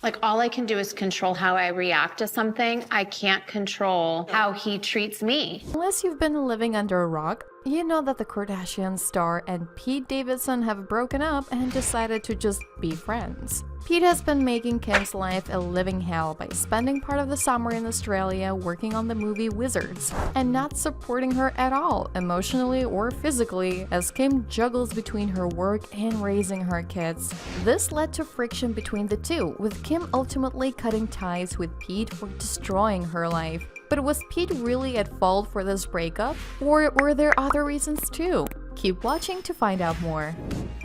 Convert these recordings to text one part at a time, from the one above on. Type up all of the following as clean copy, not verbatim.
Like, all I can do is control how I react to something. I can't control how he treats me. Unless you've been living under a rock, you know that the Kardashian star and Pete Davidson have broken up and decided to just be friends. Pete has been making Kim's life a living hell by spending part of the summer in Australia working on the movie Wizards, and not supporting her at all, emotionally or physically, as Kim juggles between her work and raising her kids. This led to friction between the two, with Kim ultimately cutting ties with Pete for destroying her life. But was Pete really at fault for this breakup? Or were there other reasons too? Keep watching to find out more.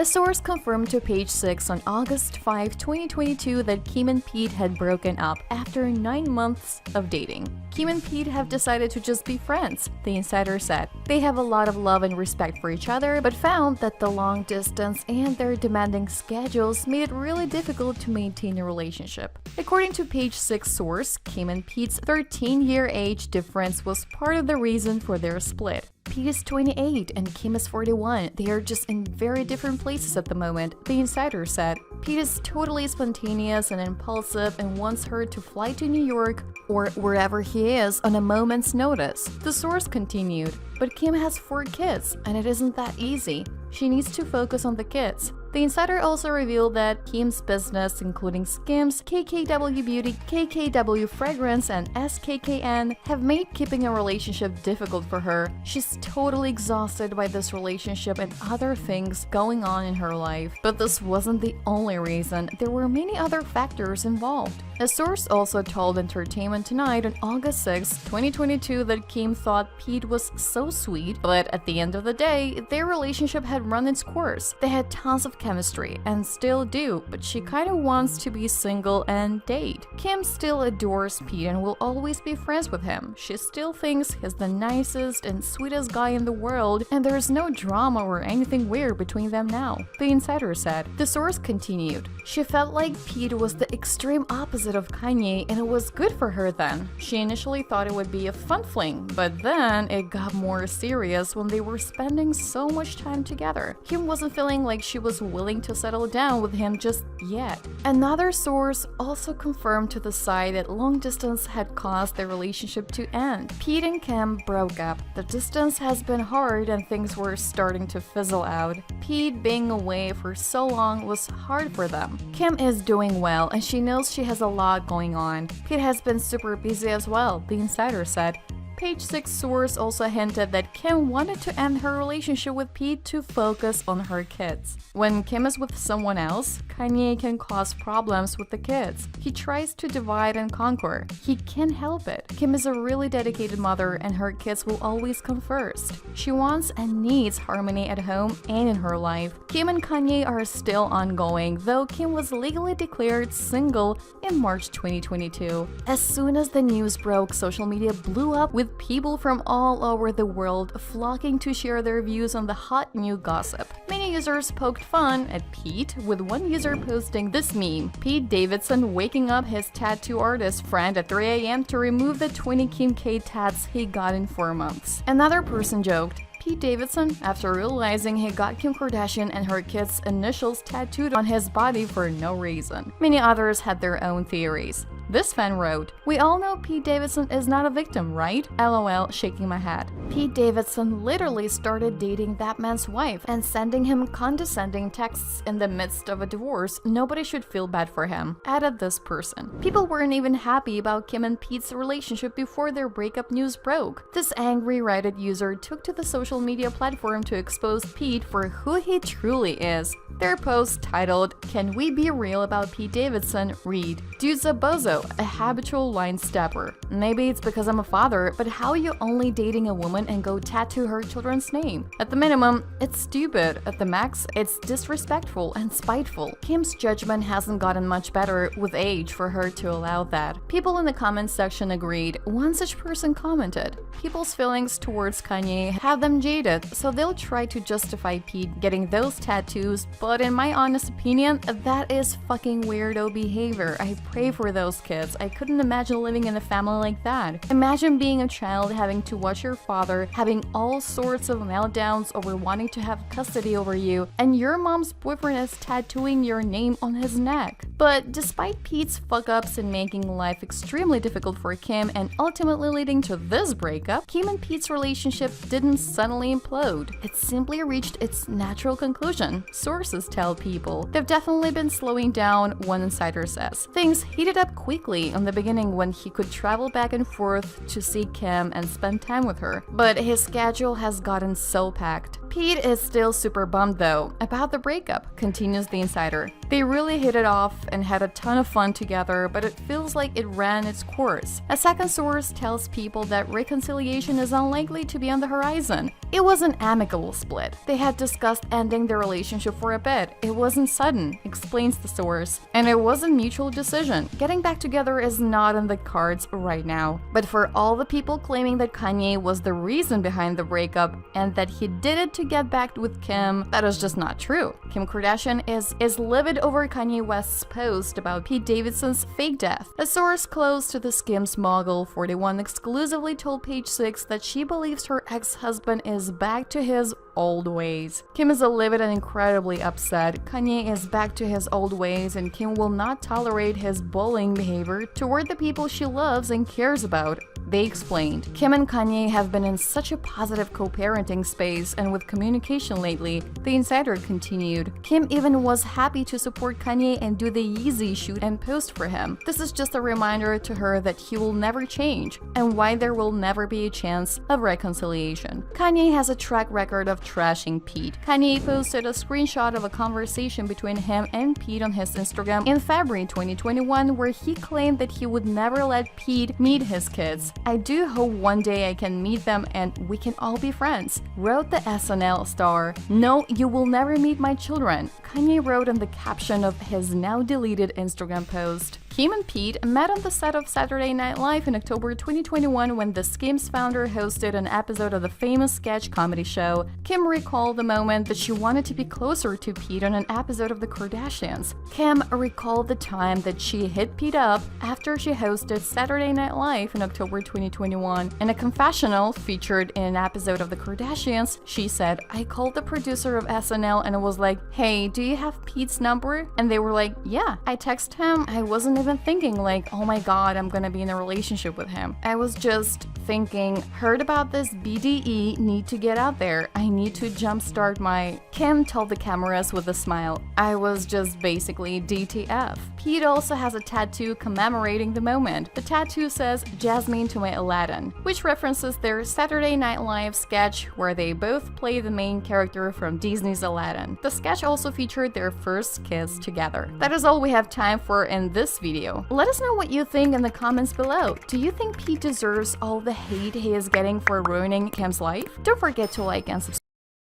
A source confirmed to Page 6 on August 5, 2022 that Kim and Pete had broken up after 9 months of dating. Kim and Pete have decided to just be friends, the insider said. They have a lot of love and respect for each other, but found that the long distance and their demanding schedules made it really difficult to maintain a relationship. According to Page 6 source, Kim and Pete's 13-year age difference was part of the reason for their split. Pete is 28 and Kim is 41. They are just in very different places at the moment, the insider said. Pete is totally spontaneous and impulsive and wants her to fly to New York or wherever he is on a moment's notice. The source continued, but Kim has 4 kids and it isn't that easy. She needs to focus on the kids. The insider also revealed that Kim's business, including Skims, KKW Beauty, KKW Fragrance, and SKKN, have made keeping a relationship difficult for her. She's totally exhausted by this relationship and other things going on in her life. But this wasn't the only reason. There were many other factors involved. A source also told Entertainment Tonight on August 6, 2022 that Kim thought Pete was so sweet, but at the end of the day, their relationship had run its course. They had tons of chemistry and still do, but she kinda wants to be single and date. Kim still adores Pete and will always be friends with him. She still thinks he's the nicest and sweetest guy in the world, and there's no drama or anything weird between them now, the insider said. The source continued, she felt like Pete was the extreme opposite of Kanye and it was good for her then. She initially thought it would be a fun fling, but then it got more serious when they were spending so much time together. Kim wasn't feeling like she was willing to settle down with him just yet. Another source also confirmed to the site that long distance had caused their relationship to end. Pete and Kim broke up. The distance has been hard and things were starting to fizzle out. Pete being away for so long was hard for them. Kim is doing well and she knows she has a lot going on. Pete has been super busy as well, the insider said. Page 6 source also hinted that Kim wanted to end her relationship with Pete to focus on her kids. When Kim is with someone else, Kanye can cause problems with the kids. He tries to divide and conquer. He can't help it. Kim is a really dedicated mother and her kids will always come first. She wants and needs harmony at home and in her life. Kim and Kanye are still ongoing, though Kim was legally declared single in March 2022. As soon as the news broke, social media blew up with people from all over the world flocking to share their views on the hot new gossip. Many users poked fun at Pete, with one user posting this meme: Pete Davidson waking up his tattoo artist friend at 3 a.m. to remove the 20 Kim K tats he got in 4 months. Another person joked, Pete Davidson, after realizing he got Kim Kardashian and her kids' initials tattooed on his body for no reason. Many others had their own theories. This fan wrote, "We all know Pete Davidson is not a victim, right? LOL, shaking my head." Pete Davidson literally started dating that man's wife and sending him condescending texts in the midst of a divorce. Nobody should feel bad for him, added this person. People weren't even happy about Kim and Pete's relationship before their breakup news broke. This angry Reddit user took to the social media platform to expose Pete for who he truly is. Their post titled, "Can we be real about Pete Davidson?" read, "Dude's a bozo, a habitual line stepper. Maybe it's because I'm a father, but how are you only dating a woman and go tattoo her children's name? At the minimum, it's stupid. At the max, it's disrespectful and spiteful." Kim's judgment hasn't gotten much better with age for her to allow that. People in the comments section agreed. One such person commented, "People's feelings towards Kanye have them jaded, so they'll try to justify Pete getting those tattoos, but in my honest opinion, that is fucking weirdo behavior. I pray for those kids. I couldn't imagine living in a family like that. Imagine being a child having to watch your father having all sorts of meltdowns over wanting to have custody over you, and your mom's boyfriend is tattooing your name on his neck. But despite Pete's fuck-ups and making life extremely difficult for Kim and ultimately leading to this breakup, Kim and Pete's relationship didn't suddenly implode. It simply reached its natural conclusion, sources tell People. They've definitely been slowing down, one insider says. Things heated up quickly in the beginning when he could travel back and forth to see Kim and spend time with her, but his schedule has gotten so packed. Pete is still super bummed though about the breakup, continues the insider. They really hit it off and had a ton of fun together, but it feels like it ran its course. A second source tells People that reconciliation is unlikely to be on the horizon. It was an amicable split. They had discussed ending their relationship for a bit. It wasn't sudden, explains the source, and it was a mutual decision. Getting back together is not in the cards right now. But for all the people claiming that Kanye was the reason behind the breakup and that he did it to get back with Kim, that is just not true. Kim Kardashian is livid over Kanye West's post about Pete Davidson's fake death. A source close to the Skims mogul 41 exclusively told Page 6 that she believes her ex-husband is back to his old ways. Kim is livid and incredibly upset. Kanye is back to his old ways and Kim will not tolerate his bullying behavior toward the people she loves and cares about. They explained. Kim and Kanye have been in such a positive co-parenting space and with communication lately, the insider continued. Kim even was happy to support Kanye and do the Yeezy shoot and post for him. This is just a reminder to her that he will never change and why there will never be a chance of reconciliation. Kanye has a track record of trashing Pete. Kanye posted a screenshot of a conversation between him and Pete on his Instagram in February 2021 where he claimed that he would never let Pete meet his kids. I do hope one day I can meet them and we can all be friends, wrote the SNL star. No, you will never meet my children, Kanye wrote in the caption of his now deleted Instagram post. Kim and Pete met on the set of Saturday Night Live in October 2021 when the Skims founder hosted an episode of the famous sketch comedy show. Kim recalled the moment that she wanted to be closer to Pete on an episode of The Kardashians. Kim recalled the time that she hit Pete up after she hosted Saturday Night Live in October 2021. In a confessional featured in an episode of The Kardashians, she said, "I called the producer of SNL and it was like, hey, do you have Pete's number?" And they were like, yeah. I texted him. I wasn't even thinking like, oh my god, I'm gonna be in a relationship with him. I was just thinking, heard about this BDE, need to get out there. I need to jumpstart my... Kim told the cameras with a smile. I was just basically DTF. Pete also has a tattoo commemorating the moment. The tattoo says Jasmine to my Aladdin, which references their Saturday Night Live sketch where they both play the main character from Disney's Aladdin. The sketch also featured their first kiss together. That is all we have time for in this video. Let us know what you think in the comments below. Do you think Pete deserves all the hate he is getting for ruining Kim's life? Don't forget to like and subscribe.